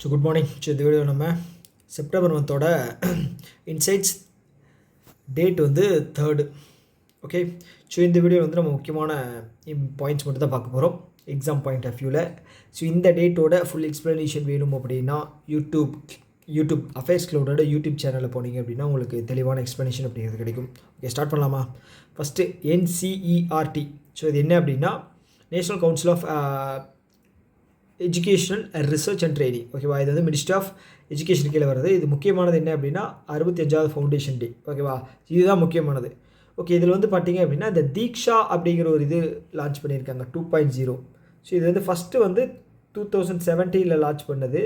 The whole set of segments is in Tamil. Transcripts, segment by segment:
Good morning. இந்த வீடியோ நம்ம செப்டம்பர் மந்தோட இன்சைட்ஸ் டேட் வந்து 3rd. ஓகே. இந்த வீடியோ வந்து நம்ம முக்கியமான பாயிண்ட்ஸ் மட்டும் தான் பார்க்க போகிறோம் எக்ஸாம் பாயிண்ட் ஆஃப் வியூவில். இந்த டேட்டோட ஃபுல் எக்ஸ்ப்ளனேஷன் வேணும் அப்படின்னா யூடியூப் அஃபேர்ஸ் க்ளவுடோட யூடியூப் சேனலில் போனீங்க அப்படின்னா உங்களுக்கு தெளிவான எக்ஸ்ப்ளனேஷன் அப்படிங்கிறது கிடைக்கும். ஓகே, ஸ்டார்ட் பண்ணலாமா? First NCERT. இது என்ன அப்படின்னா national council of educational research and training. ஓகேவா? இது வந்து மினிஸ்ட்ரி ஆஃப் எஜுகேஷன் கீழே வருது. இது முக்கியமானது என்ன அப்படின்னா 65வது ஃபவுண்டேஷன் டே. ஓகேவா? இதுதான் முக்கியமானது. ஓகே, இதில் வந்து பார்த்தீங்க அப்படின்னா இந்த தீக்ஷா அப்படிங்கிற ஒரு இது லான்ச் பண்ணியிருக்காங்க 2.0. இது வந்து ஃபஸ்ட்டு வந்து 2017 லான்ச் பண்ணது.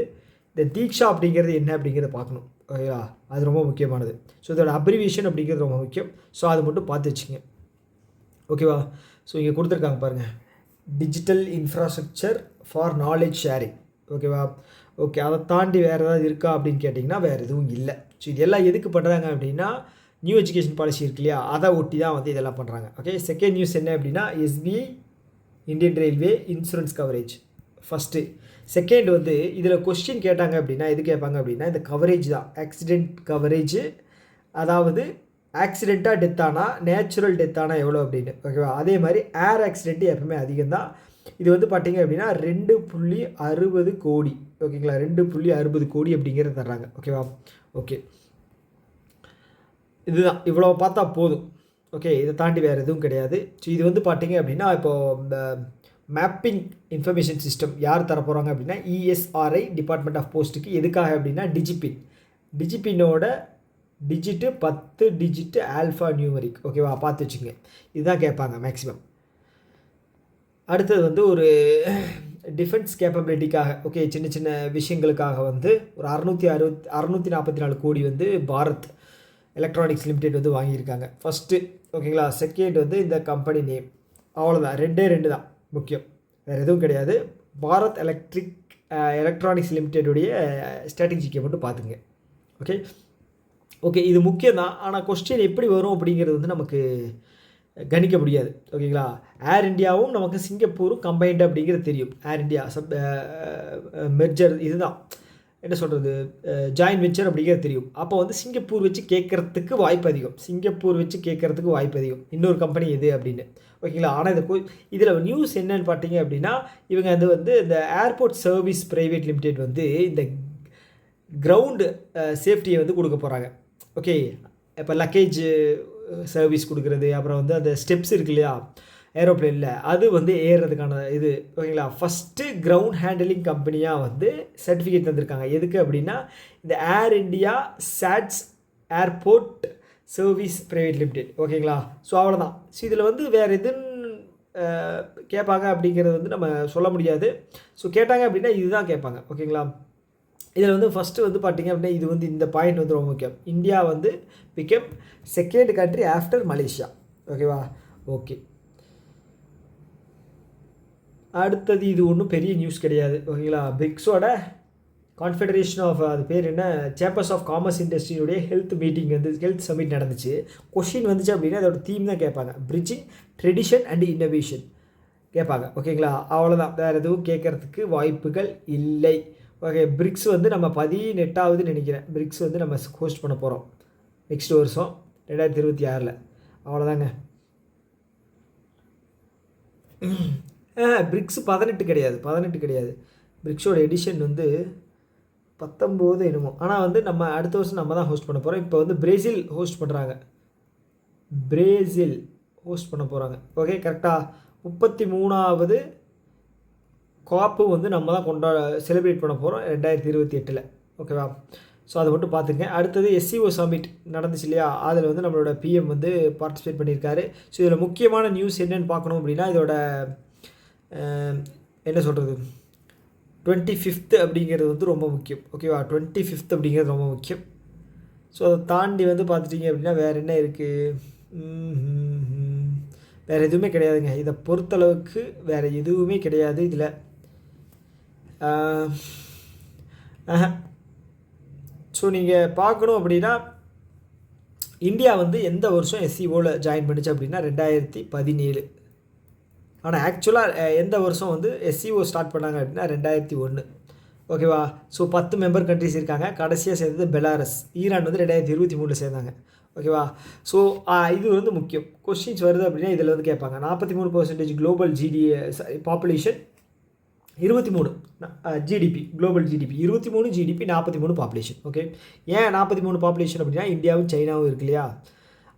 இந்த தீக்ஷா அப்படிங்கிறது என்ன அப்படிங்கிறத பார்க்கணும். ஓகேவா? அது ரொம்ப முக்கியமானது. இதோட அப்ரிவியேஷன் அப்படிங்கிறது ரொம்ப முக்கியம். அது மட்டும் பார்த்து வச்சுங்க. ஓகேவா? இங்கே கொடுத்துருக்காங்க பாருங்கள், digital infrastructure for knowledge sharing. ஓகேவா? ஓகே, அதை தாண்டி வேறு ஏதாவது இருக்கா அப்படின்னு கேட்டிங்கன்னா வேறு எதுவும் இல்லை. இது எல்லாம் எதுக்கு பண்ணுறாங்க அப்படின்னா நியூ எஜுகேஷன் பாலிசி இருக்கு இல்லையா, அதை ஒட்டி தான் வந்து இதெல்லாம் பண்ணுறாங்க. ஓகே, செகண்ட் நியூஸ் என்ன அப்படின்னா SBI Indian railway insurance coverage first. Second வந்து இதில் கொஸ்டின் கேட்டாங்க அப்படின்னா எது கேட்பாங்க அப்படின்னா இந்த கவரேஜ் தான், ஆக்சிடெண்ட் கவரேஜ். அதாவது ஆக்சிடெண்ட்டாக டெத்தானா நேச்சுரல் டெத்தானா எவ்வளோ அப்படின்னு. ஓகேவா? அதே மாதிரி ஏர் ஆக்சிடெண்ட்டு எப்பவுமே அதிகம் தான். இது வந்து பார்த்திங்க அப்படின்னா 2.60 கோடி. ஓகேங்களா? 2.60 கோடி அப்படிங்கிறத தர்றாங்க. ஓகேவா? ஓகே, இதுதான், இவ்வளோ பார்த்தா போதும். ஓகே, இதை தாண்டி வேறு எதுவும் கிடையாது. இது வந்து பார்த்திங்க அப்படின்னா இப்போது இந்த மேப்பிங் இன்ஃபர்மேஷன் சிஸ்டம் யார் தர போகிறாங்க அப்படின்னா ESRI டிபார்ட்மெண்ட் ஆஃப் போஸ்ட்டுக்கு. எதுக்காக அப்படின்னா டிஜிபினோட டிஜிட்டு 10 டிஜிட்டு ஆல்ஃபா நியூமரிக். ஓகேவா? பார்த்து வச்சுங்க, இதுதான் கேட்பாங்க மேக்ஸிமம். அடுத்தது வந்து ஒரு டிஃபென்ஸ் கேப்பபிலிட்டிக்காக, ஓகே, சின்ன சின்ன விஷயங்களுக்காக வந்து ஒரு 644 கோடி வந்து பாரத் எலக்ட்ரானிக்ஸ் லிமிடெட் வந்து வாங்கியிருக்காங்க ஃபஸ்ட்டு. ஓகேங்களா? செகண்ட் வந்து இந்த கம்பெனி நேம். அவ்வளோதான், 2 தான் முக்கியம், வேறு எதுவும் கிடையாது. பாரத் எலக்ட்ரானிக்ஸ் லிமிடெடுடைய ஸ்ட்ராட்டஜிக்கை மட்டும் பார்த்துங்க. ஓகே ஓகே, இது முக்கியம் தான். ஆனால் கொஸ்டின் எப்படி வரும் அப்படிங்கிறது வந்து நமக்கு கணிக்க முடியாது. ஓகேங்களா? ஏர் இண்டியாவும் நமக்கு சிங்கப்பூரும் கம்பைன்டு அப்படிங்கிறது தெரியும். ஏர் இண்டியா மெர்ஜர், இதுதான் என்ன சொல்கிறது, ஜாயின்ட் வெஞ்சர் அப்படிங்கிறது தெரியும். அப்போ வந்து சிங்கப்பூர் வச்சு கேட்குறதுக்கு வாய்ப்பு அதிகம். இன்னொரு கம்பெனி எது அப்படின்னு. ஓகேங்களா? ஆனால் இதில் நியூஸ் என்னன்னு பார்த்தீங்க அப்படின்னா இவங்க வந்து இந்த ஏர்போர்ட் சர்வீஸ் ப்ரைவேட் லிமிடெட் வந்து இந்த கிரவுண்டு சேஃப்டியை வந்து கொடுக்க போகிறாங்க. ஓகே, இப்போ லக்கேஜ் சர்வீஸ் கொடுக்குறது, அப்புறம் வந்து அந்த ஸ்டெப்ஸ் இருக்கு இல்லையா ஏரோப்ளேனில், அது வந்து ஏறுறதுக்கான இது. ஓகேங்களா? ஃபஸ்ட்டு கிரவுண்ட் ஹேண்டலிங் கம்பெனியாக வந்து சர்டிஃபிகேட் தந்திருக்காங்க. எதுக்கு அப்படின்னா இந்த Air India SATS airport service private limited. ஓகேங்களா? அவ்வளோதான். இதில் வந்து வேறு எதுன்னு கேட்பாங்க அப்படிங்கிறது வந்து நம்ம சொல்ல முடியாது. கேட்டாங்க அப்படின்னா இதுதான் கேட்பாங்க. ஓகேங்களா? இதில் வந்து ஃபஸ்ட்டு வந்து பார்த்திங்க அப்படின்னா இது வந்து இந்த பாயிண்ட் வந்து ரொம்ப முக்கியம். இந்தியா வந்து became second country after Malaysia. ஓகேவா? ஓகே, அடுத்தது இது ஒன்றும் பெரிய நியூஸ் கிடையாது. ஓகேங்களா? பிரிக்ஸோட கான்ஃபெடரேஷன் ஆஃப், அது பேர் என்ன, சேம்பர்ஸ் ஆஃப் காமர்ஸ் இண்டஸ்ட்ரியுடைய ஹெல்த் சமிட் நடந்துச்சு. கொஷின் வந்துச்சு அப்படின்னா அதோட தீம் தான் கேட்பாங்க, பிரிட்ஜிங் ட்ரெடிஷன் அண்ட் இன்னோவேஷன் கேட்பாங்க. ஓகேங்களா? அவ்வளோதான், வேறு எதுவும் கேட்குறதுக்கு வாய்ப்புகள் இல்லை. ஓகே, பிரிக்ஸ் வந்து நம்ம 18வது நினைக்கிறேன். பிரிக்ஸ் வந்து நம்ம ஹோஸ்ட் பண்ண போகிறோம் நெக்ஸ்ட் வருஷம் 2026. அவ்வளோதாங்க. பிரிக்ஸ் 18 கிடையாது. பிரிக்ஸோட எடிஷன் வந்து 19 என்னமோ. ஆனால் வந்து நம்ம அடுத்த வருஷம் நம்ம தான் ஹோஸ்ட் பண்ண போகிறோம். இப்போ வந்து பிரேசில் ஹோஸ்ட் பண்ண போகிறாங்க. ஓகே, கரெக்டாக 33வது காப்பு வந்து நம்ம தான் செலிப்ரேட் பண்ண போகிறோம் 2028. ஓகேவா? அதை மட்டும் பார்த்துங்க. அடுத்தது SCO சமிட் நடந்துச்சு இல்லையா, அதில் வந்து நம்மளோட PM வந்து பார்ட்டிசிபேட் பண்ணியிருக்காரு. இதில் முக்கியமான நியூஸ் என்னென்னு பார்க்கணும் அப்படின்னா இதோட என்ன சொல்கிறது 25th அப்படிங்கிறது வந்து ரொம்ப முக்கியம். ஓகேவா? 25th அப்படிங்கிறது ரொம்ப முக்கியம். அதை தாண்டி வந்து பார்த்துட்டிங்க அப்படின்னா வேறு என்ன இருக்குது, வேறு எதுவுமே கிடையாதுங்க. இதை பொறுத்தளவுக்கு வேறு எதுவுமே கிடையாது இதில். நீங்கள் பார்க்கணும் அப்படின்னா இந்தியா வந்து எந்த வருஷம் SCOவில் ஜாயின் பண்ணிச்சு அப்படின்னா 2017. ஆனால் ஆக்சுவலாக எந்த வருஷம் வந்து SCO ஸ்டார்ட் பண்ணாங்க அப்படின்னா 2001. ஓகேவா. ஸோ 10 மெம்பர் கண்ட்ரிஸ் இருக்காங்க. கடைசியாக சேர்ந்தது பெலாரஸ். ஈரான் வந்து 2023 சேர்ந்தாங்க. ஓகேவா. ஸோ இது வந்து முக்கியம். கொஸ்டின்ஸ் வருது அப்படின்னா இதில் வந்து கேட்பாங்க. 43% global population, 23 GDP, global GDP 23, GDP 43 population. Okay. ஏன் 43 பாப்புலேஷன் அப்படின்னா இந்தியாவும் சைனாவும் இருக்கு இல்லையா,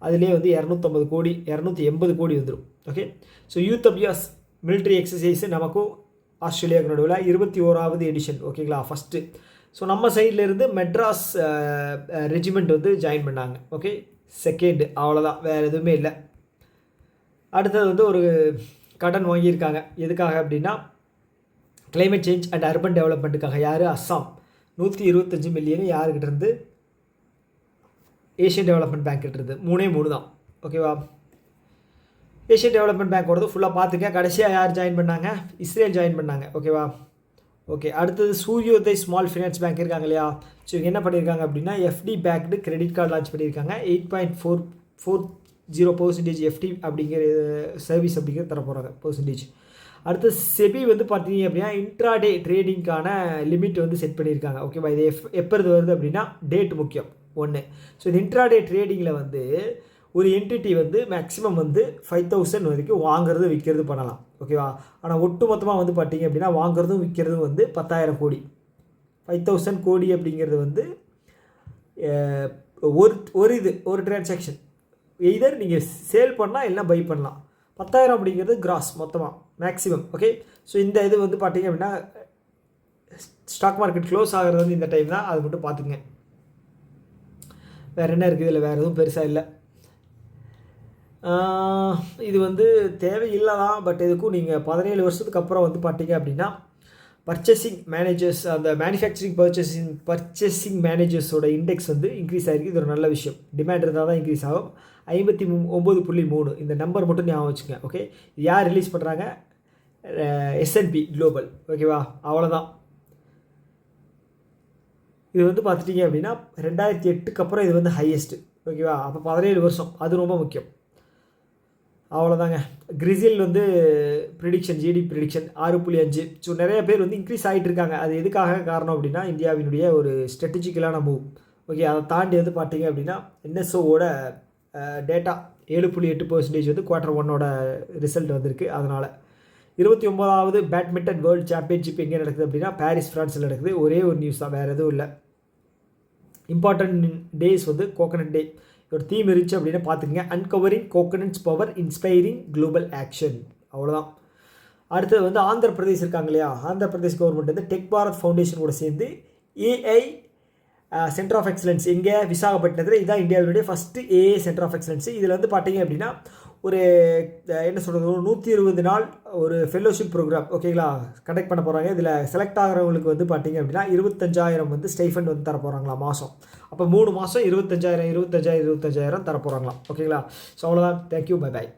அதுலேயே வந்து 250 கோடி 280 கோடி வந்துடும். Okay. So youth Abhyas military exercise நமக்கும் ஆஸ்திரேலியாவுக்கு நடுவில் 21வது எடிஷன். ஓகேங்களா, ஃபஸ்ட்டு. ஸோ நம்ம சைட்லேருந்து மெட்ராஸ் ரெஜிமெண்ட் வந்து ஜாயின் பண்ணாங்க. Okay, second. அவ்வளோதான், வேறு எதுவுமே இல்லை. அடுத்தது வந்து ஒரு கடன் வாங்கியிருக்காங்க. எதுக்காக அப்படின்னா கிளைமேட் சேஞ்ச் அண்ட் அர்பன் டெவலப்மெண்ட்டுக்காக. யார்? அஸ்ஸாம். 125 மில்லியன் யாருக்கிட்ட இருந்து? ஏஷியன் டெவலப்மெண்ட் பேங்க் கிட்டேருந்து. 3 தான். ஓகேவா. ஏஷியன் டெவலப்மெண்ட் பேங்க் வரது ஃபுல்லாக பார்த்துக்க. கடைசியாக யார் ஜாயின் பண்ணாங்க? இஸ்ரேல் ஜாயின் பண்ணாங்க. ஓகேவா. ஓகே. அடுத்தது சூரியோதய் ஸ்மால் ஃபினான்ஸ் பேங்க் இருக்காங்க இல்லையா, ஸோ இவங்க என்ன பண்ணியிருக்காங்க அப்படின்னா FD backed credit card launch பண்ணியிருக்காங்க. 8.40% எஃப்டி அப்படிங்கிற சர்வீஸ் அப்படிங்கிற தர போகிறாங்க பர்சன்டேஜ். அடுத்து செபி வந்து பார்த்தீங்க அப்படின்னா இன்ட்ராடே ட்ரேடிங்க்கான லிமிட் வந்து செட் பண்ணியிருக்காங்க. ஓகேவா. இது எப்போ வருது அப்படின்னா டேட் முக்கியம் ஒன்று. ஸோ இந்த இன்ட்ராடே ட்ரேடிங்கில் வந்து ஒரு என்டிட்டி வந்து மேக்ஸிமம் வந்து 5,000 வரைக்கும் வாங்குறது விற்கிறது பண்ணலாம். ஓகேவா. ஆனால் ஒட்டு மொத்தமாக வந்து பார்த்தீங்க அப்படின்னா வாங்குறதும் விற்கிறதும் வந்து 10,000 கோடி. 5,000 கோடி அப்படிங்கிறது வந்து ஒரு டிரான்சாக்ஷன். எய்தர் நீங்கள் சேல் பண்ணலாம் இல்லைனா பை பண்ணலாம். 10,000 அப்படிங்கிறது கிராஸ் மொத்தமாக மேக்ஸிமம். ஓகே. ஸோ இந்த இது வந்து பார்த்தீங்க அப்படின்னா ஸ்டாக் மார்க்கெட் க்ளோஸ் ஆகிறது வந்து இந்த டைம் தான், அது மட்டும் பார்த்துங்க. வேறு என்ன இருக்குது இதில்? வேறு எதுவும் பெருசாக இல்லை. இது வந்து தேவையில்லை தான். பட் இதுக்கும் நீங்கள் 17 வருஷத்துக்கு அப்புறம் வந்து பார்த்தீங்க அப்படின்னா பர்ச்சேசிங் மேனேஜர்ஸ், அந்த மேனுஃபேக்சரிங் பர்ச்சேசிங் மேனேஜர்ஸோட இண்டெக்ஸ் வந்து இன்க்ரீஸ் ஆகிருக்கு. இது ஒரு நல்ல விஷயம். டிமாண்ட் இருந்தால் தான் இன்க்ரீஸ் ஆகும். 59.3 இந்த நம்பர் மட்டும் ஞாபகம் வச்சுங்க. ஓகே. இது யார் ரிலீஸ் பண்ணுறாங்க? S&P global. ஓகேவா. அவ்வளோதான். இது வந்து பார்த்துட்டிங்க அப்படின்னா 2008க்கு அப்புறம் இது வந்து ஹையஸ்ட்டு. ஓகேவா. அப்போ 17 வருஷம், அது ரொம்ப முக்கியம். அவ்வளோதாங்க. கிரிசில் வந்து ப்ரிடிக்ஷன், ஜிடிபி ப்ரிடிக்ஷன் 6.5. ஸோ நிறைய பேர் வந்து இன்க்ரீஸ் ஆகிட்டு இருக்காங்க. அது எதுக்காக காரணம் அப்படின்னா இந்தியாவினுடைய ஒரு ஸ்ட்ராட்டஜிக்கலான மூவ். ஓகே. அதை தாண்டி வந்து பார்த்தீங்க அப்படின்னா என்எஸ்ஓவோட டேட்டா 7.8% வந்து Q1 ரிசல்ட் வந்திருக்கு. அதனால் 29வது பேட்மிண்டன் வேர்ல்டு சாம்பியன்ஷிப் எங்கே நடக்குது அப்படின்னா பாரிஸ், ஃப்ரான்ஸில் நடக்குது. ஒரே ஒரு நியூஸ் தான், வேறு எதுவும் இல்லை. இம்பார்ட்டன்ட் டேஸ் வந்து கோகனட் டே. ஒரு தீம் இருந்துச்சு அப்படின்னா பார்த்துக்கங்க. Uncovering coconut's power inspiring global action. அவ்வளோதான். அடுத்தது வந்து ஆந்திர பிரதேஷ் இருக்காங்க இல்லையா, ஆந்திர பிரதேஷ் கவர்மெண்ட் வந்து டெக் பாரத் ஃபவுண்டேஷன் கூட சேர்ந்து ஏஐ சென்டர் ஆஃப் எக்ஸலன்ஸ் எங்கே? விசாகப்பட்டினத்தில். இதுதான் இந்தியாவினுடைய first AI centre of excellence. இதில் வந்து பார்த்தீங்க அப்படின்னா ஒரு என்ன சொல்கிறது, ஒரு 120 நாள் ஒரு ஃபெல்லோஷிப் ப்ரோக்ராம். ஓகேங்களா, கண்டக்ட் பண்ண போகிறாங்க. இதில் செலக்ட் ஆகிறவங்களுக்கு வந்து பார்த்தீங்க அப்படின்னா 25,000 வந்து ஸ்டைஃபண்ட் வந்து தர போகிறாங்களா மாதம். அப்போ 3 மாதம் 25,000 தர போகிறாங்களாம். ஓகேங்களா. ஸோ அவ்வளோதான். Thank you, bye bye.